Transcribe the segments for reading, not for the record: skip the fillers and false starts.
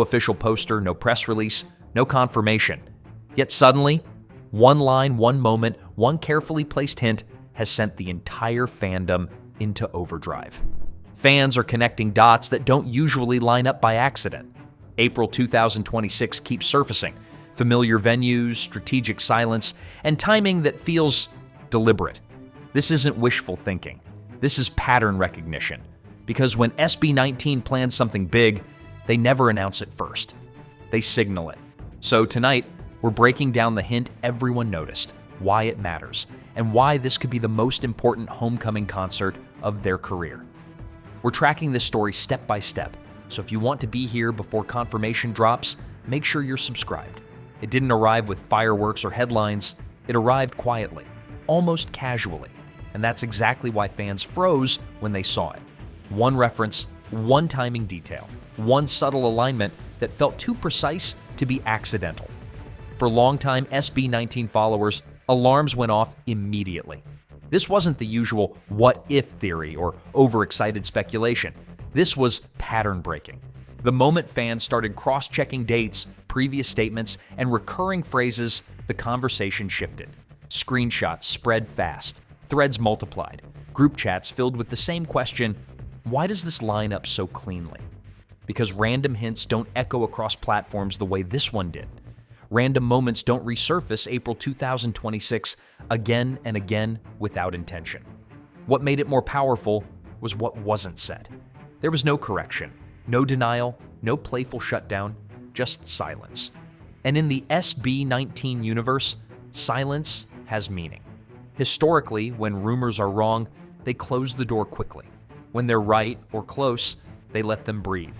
official poster, no press release, no confirmation. Yet suddenly, one line, one moment, one carefully placed hint has sent the entire fandom into overdrive. Fans are connecting dots that don't usually line up by accident. April 2026 keeps surfacing. Familiar venues, strategic silence, and timing that feels deliberate. This isn't wishful thinking. This is pattern recognition. Because when SB19 plans something big, they never announce it first. They signal it. So tonight, we're breaking down the hint everyone noticed, why it matters, and why this could be the most important homecoming concert of their career. We're tracking this story step by step, so if you want to be here before confirmation drops, make sure you're subscribed. It didn't arrive with fireworks or headlines, it arrived quietly, almost casually, and that's exactly why fans froze when they saw it. One reference, one timing detail, one subtle alignment that felt too precise to be accidental. For longtime SB19 followers, alarms went off immediately. This wasn't the usual what-if theory or overexcited speculation. This was pattern breaking. The moment fans started cross-checking dates, previous statements, and recurring phrases, the conversation shifted. Screenshots spread fast, threads multiplied, group chats filled with the same question, why does this line up so cleanly? Because random hints don't echo across platforms the way this one did. Random moments don't resurface April 2026 again and again without intention. What made it more powerful was what wasn't said. There was no correction, no denial, no playful shutdown, just silence. And in the SB19 universe, silence has meaning. Historically, when rumors are wrong, they close the door quickly. When they're right or close, they let them breathe.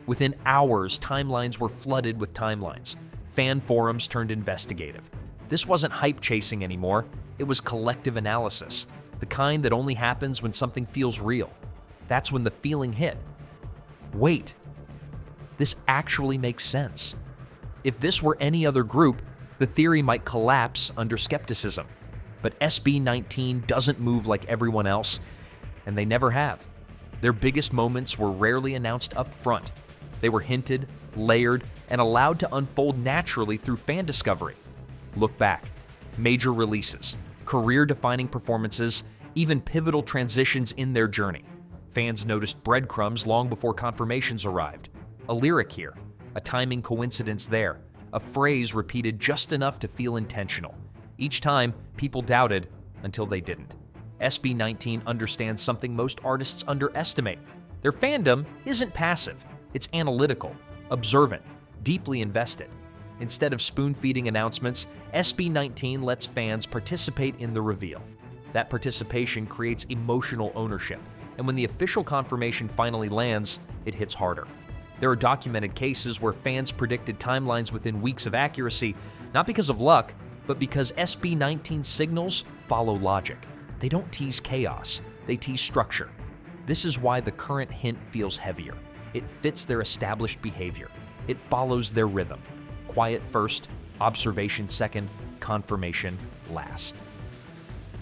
Within hours, timelines were flooded with timelines. Fan forums turned investigative. This wasn't hype chasing anymore, it was collective analysis, the kind that only happens when something feels real. That's when the feeling hit. Wait, this actually makes sense. If this were any other group, the theory might collapse under skepticism. But SB19 doesn't move like everyone else, and they never have. Their biggest moments were rarely announced up front. They were hinted, layered, and allowed to unfold naturally through fan discovery. Look back. Major releases, career-defining performances, even pivotal transitions in their journey. Fans noticed breadcrumbs long before confirmations arrived. A lyric here, a timing coincidence there, a phrase repeated just enough to feel intentional. Each time, people doubted until they didn't. SB19 understands something most artists underestimate. Their fandom isn't passive, it's analytical, observant, deeply invested. Instead of spoon-feeding announcements, SB19 lets fans participate in the reveal. That participation creates emotional ownership, and when the official confirmation finally lands, it hits harder. There are documented cases where fans predicted timelines within weeks of accuracy, not because of luck, but because SB19 signals follow logic. They don't tease chaos, they tease structure. This is why the current hint feels heavier. It fits their established behavior. It follows their rhythm. Quiet first, observation second, confirmation last.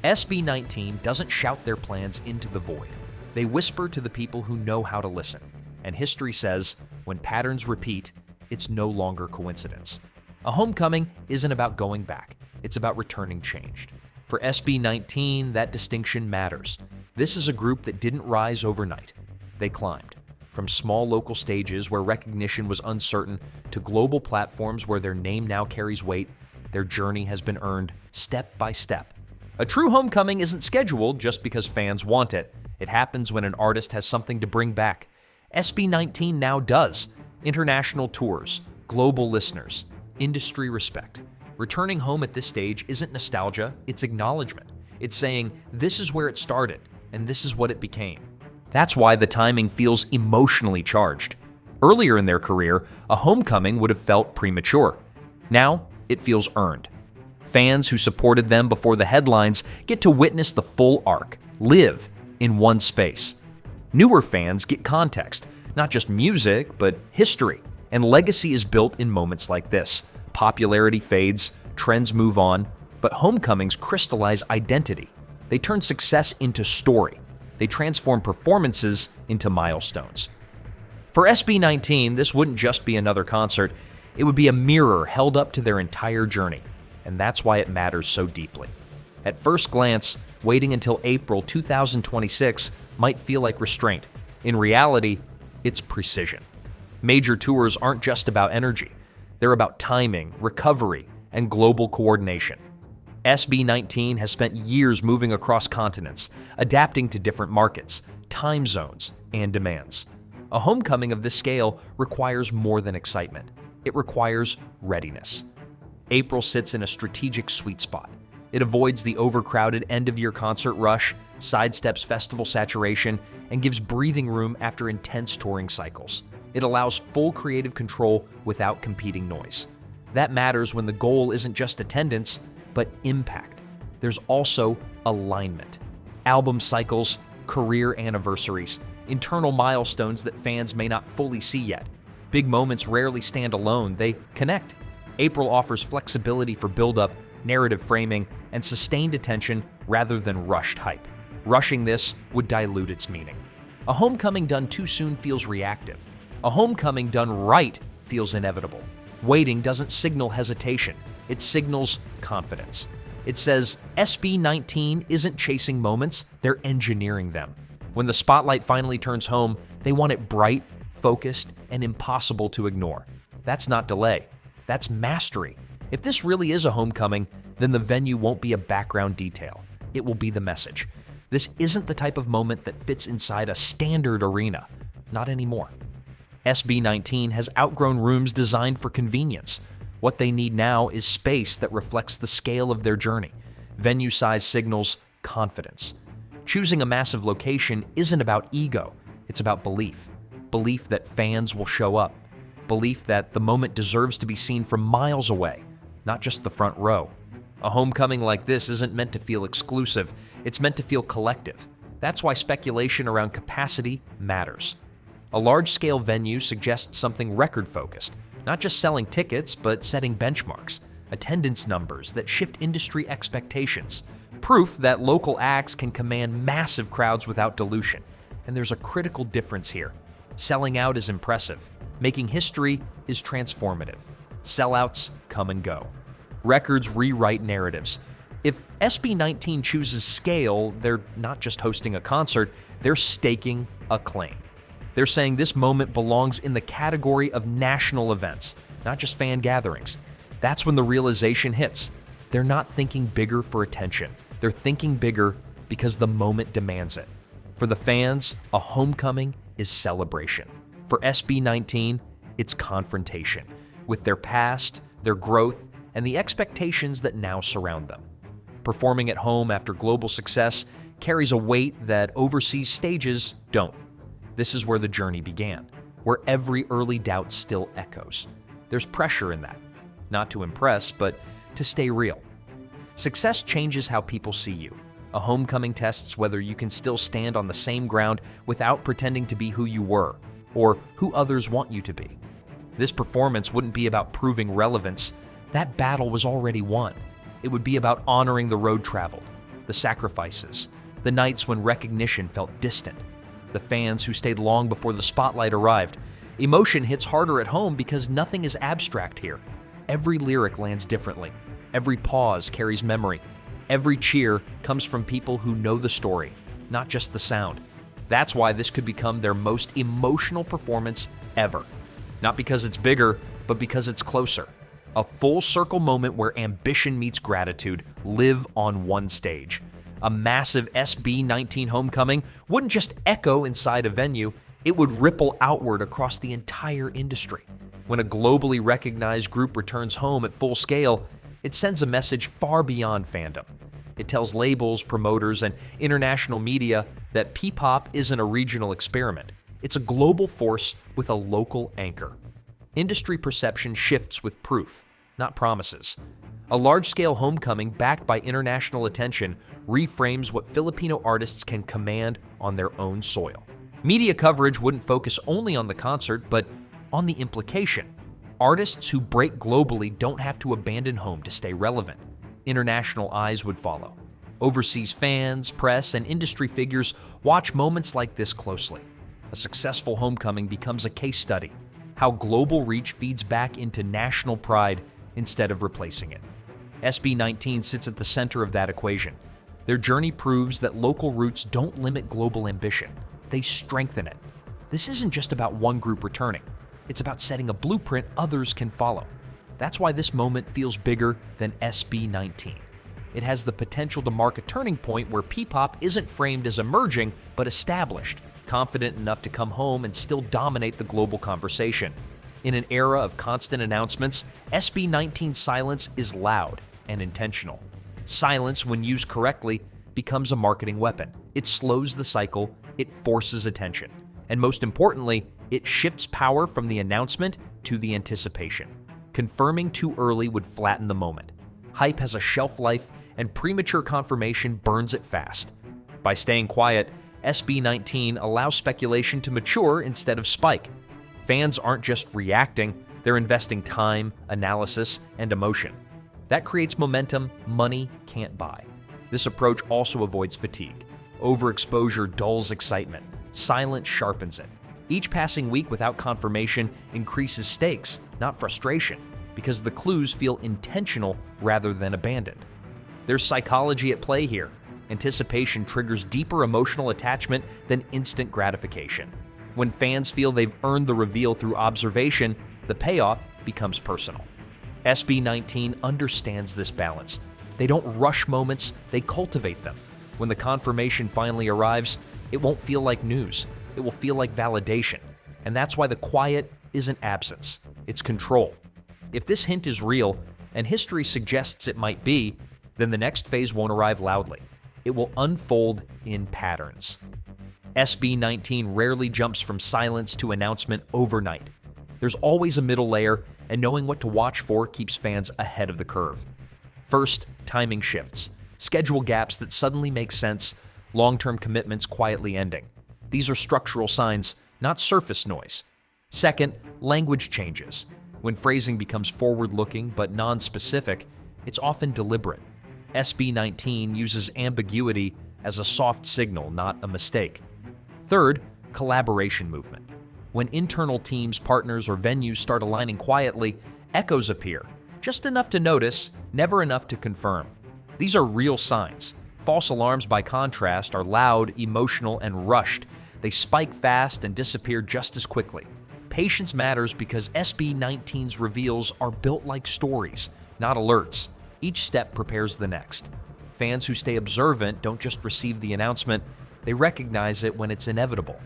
SB19 doesn't shout their plans into the void. They whisper to the people who know how to listen. And history says, when patterns repeat, it's no longer coincidence. A homecoming isn't about going back. It's about returning changed. For SB19, that distinction matters. This is a group that didn't rise overnight. They climbed. From small local stages where recognition was uncertain to global platforms where their name now carries weight, their journey has been earned step by step. A true homecoming isn't scheduled just because fans want it. It happens when an artist has something to bring back. SB19 now does. International tours, global listeners, industry respect. Returning home at this stage isn't nostalgia, it's acknowledgement. It's saying, this is where it started, and this is what it became. That's why the timing feels emotionally charged. Earlier in their career, a homecoming would have felt premature. Now, it feels earned. Fans who supported them before the headlines get to witness the full arc, live in one space. Newer fans get context, not just music, but history. And legacy is built in moments like this. Popularity fades, trends move on, but homecomings crystallize identity. They turn success into story. They transform performances into milestones. For SB19, this wouldn't just be another concert, it would be a mirror held up to their entire journey, and that's why it matters so deeply. At first glance, waiting until April 2026 might feel like restraint. In reality, it's precision. Major tours aren't just about energy. They're about timing, recovery, and global coordination. SB19 has spent years moving across continents, adapting to different markets, time zones, and demands. A homecoming of this scale requires more than excitement. It requires readiness. April sits in a strategic sweet spot. It avoids the overcrowded end-of-year concert rush, sidesteps festival saturation, and gives breathing room after intense touring cycles. It allows full creative control without competing noise. That matters when the goal isn't just attendance, but impact. There's also alignment. Album cycles, career anniversaries, internal milestones that fans may not fully see yet. Big moments rarely stand alone, they connect. April offers flexibility for build-up, narrative framing, and sustained attention rather than rushed hype. Rushing this would dilute its meaning. A homecoming done too soon feels reactive. A homecoming done right feels inevitable. Waiting doesn't signal hesitation, it signals confidence. It says SB19 isn't chasing moments, they're engineering them. When the spotlight finally turns home, they want it bright, focused, and impossible to ignore. That's not delay, that's mastery. If this really is a homecoming, then the venue won't be a background detail. It will be the message. This isn't the type of moment that fits inside a standard arena. Not anymore. SB19 has outgrown rooms designed for convenience. What they need now is space that reflects the scale of their journey. Venue size signals confidence. Choosing a massive location isn't about ego, it's about belief. Belief that fans will show up. Belief that the moment deserves to be seen from miles away, not just the front row. A homecoming like this isn't meant to feel exclusive, it's meant to feel collective. That's why speculation around capacity matters. A large-scale venue suggests something record-focused, not just selling tickets, but setting benchmarks, attendance numbers that shift industry expectations, proof that local acts can command massive crowds without dilution. And there's a critical difference here. Selling out is impressive. Making history is transformative. Sellouts come and go. Records rewrite narratives. If SB19 chooses scale, they're not just hosting a concert, they're staking a claim. They're saying this moment belongs in the category of national events, not just fan gatherings. That's when the realization hits. They're not thinking bigger for attention. They're thinking bigger because the moment demands it. For the fans, a homecoming is celebration. For SB19, it's confrontation with their past, their growth, and the expectations that now surround them. Performing at home after global success carries a weight that overseas stages don't. This is where the journey began, where every early doubt still echoes. There's pressure in that, not to impress, but to stay real. Success changes how people see you. A homecoming tests whether you can still stand on the same ground without pretending to be who you were, or who others want you to be. This performance wouldn't be about proving relevance. That battle was already won. It would be about honoring the road traveled, the sacrifices, the nights when recognition felt distant, the fans who stayed long before the spotlight arrived. Emotion hits harder at home because nothing is abstract here. Every lyric lands differently. Every pause carries memory. Every cheer comes from people who know the story, not just the sound. That's why this could become their most emotional performance ever. Not because it's bigger, but because it's closer. A full circle moment where ambition meets gratitude live on one stage. A massive SB19 homecoming wouldn't just echo inside a venue, it would ripple outward across the entire industry. When a globally recognized group returns home at full scale, it sends a message far beyond fandom. It tells labels, promoters, and international media that P-Pop isn't a regional experiment. It's a global force with a local anchor. Industry perception shifts with proof, not promises. A large-scale homecoming backed by international attention reframes what Filipino artists can command on their own soil. Media coverage wouldn't focus only on the concert, but on the implication. Artists who break globally don't have to abandon home to stay relevant. International eyes would follow. Overseas fans, press, and industry figures watch moments like this closely. A successful homecoming becomes a case study, how global reach feeds back into national pride instead of replacing it. SB19 sits at the center of that equation. Their journey proves that local roots don't limit global ambition, they strengthen it. This isn't just about one group returning, it's about setting a blueprint others can follow. That's why this moment feels bigger than SB19. It has the potential to mark a turning point where P-pop isn't framed as emerging, but established, confident enough to come home and still dominate the global conversation. In an era of constant announcements, SB19's silence is loud and intentional. Silence, when used correctly, becomes a marketing weapon. It slows the cycle, it forces attention, and most importantly, it shifts power from the announcement to the anticipation. Confirming too early would flatten the moment. Hype has a shelf life, and premature confirmation burns it fast. By staying quiet, SB19 allows speculation to mature instead of spike. Fans aren't just reacting, they're investing time, analysis, and emotion. That creates momentum money can't buy. This approach also avoids fatigue. Overexposure dulls excitement. Silence sharpens it. Each passing week without confirmation increases stakes, not frustration, because the clues feel intentional rather than abandoned. There's psychology at play here. Anticipation triggers deeper emotional attachment than instant gratification. When fans feel they've earned the reveal through observation, the payoff becomes personal. SB19 understands this balance. They don't rush moments, they cultivate them. When the confirmation finally arrives, it won't feel like news. It will feel like validation. And that's why the quiet isn't absence, it's control. If this hint is real, and history suggests it might be, then the next phase won't arrive loudly. It will unfold in patterns. SB19 rarely jumps from silence to announcement overnight. There's always a middle layer, and knowing what to watch for keeps fans ahead of the curve. First, timing shifts. Schedule gaps that suddenly make sense, long-term commitments quietly ending. These are structural signs, not surface noise. Second, language changes. When phrasing becomes forward-looking but non-specific, it's often deliberate. SB19 uses ambiguity as a soft signal, not a mistake. Third, collaboration movement. When internal teams, partners, or venues start aligning quietly, echoes appear. Just enough to notice, never enough to confirm. These are real signs. False alarms, by contrast, are loud, emotional, and rushed. They spike fast and disappear just as quickly. Patience matters because SB19's reveals are built like stories, not alerts. Each step prepares the next. Fans who stay observant don't just receive the announcement, they recognize it when it's inevitable.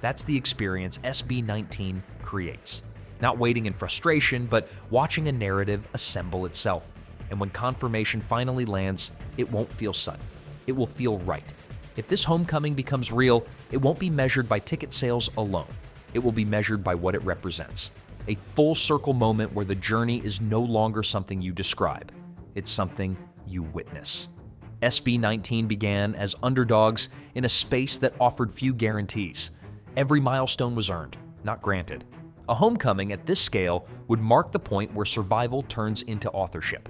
That's the experience SB19 creates. Not waiting in frustration, but watching a narrative assemble itself. And when confirmation finally lands, it won't feel sudden. It will feel right. If this homecoming becomes real, it won't be measured by ticket sales alone. It will be measured by what it represents. A full circle moment where the journey is no longer something you describe. It's something you witness. SB19 began as underdogs in a space that offered few guarantees. Every milestone was earned, not granted. A homecoming at this scale would mark the point where survival turns into authorship.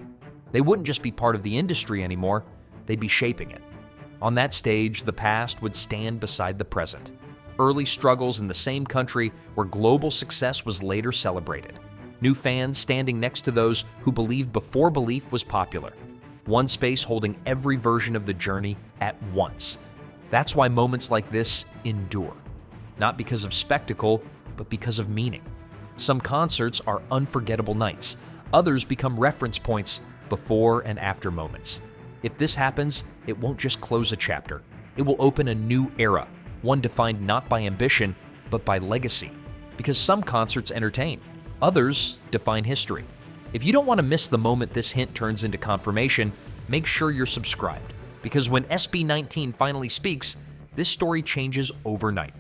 They wouldn't just be part of the industry anymore, they'd be shaping it. On that stage, the past would stand beside the present. Early struggles in the same country where global success was later celebrated. New fans standing next to those who believed before belief was popular. One space holding every version of the journey at once. That's why moments like this endure. Not because of spectacle, but because of meaning. Some concerts are unforgettable nights. Others become reference points, before and after moments. If this happens, it won't just close a chapter. It will open a new era, one defined not by ambition, but by legacy. Because some concerts entertain, others define history. If you don't want to miss the moment this hint turns into confirmation, make sure you're subscribed. Because when SB19 finally speaks, this story changes overnight.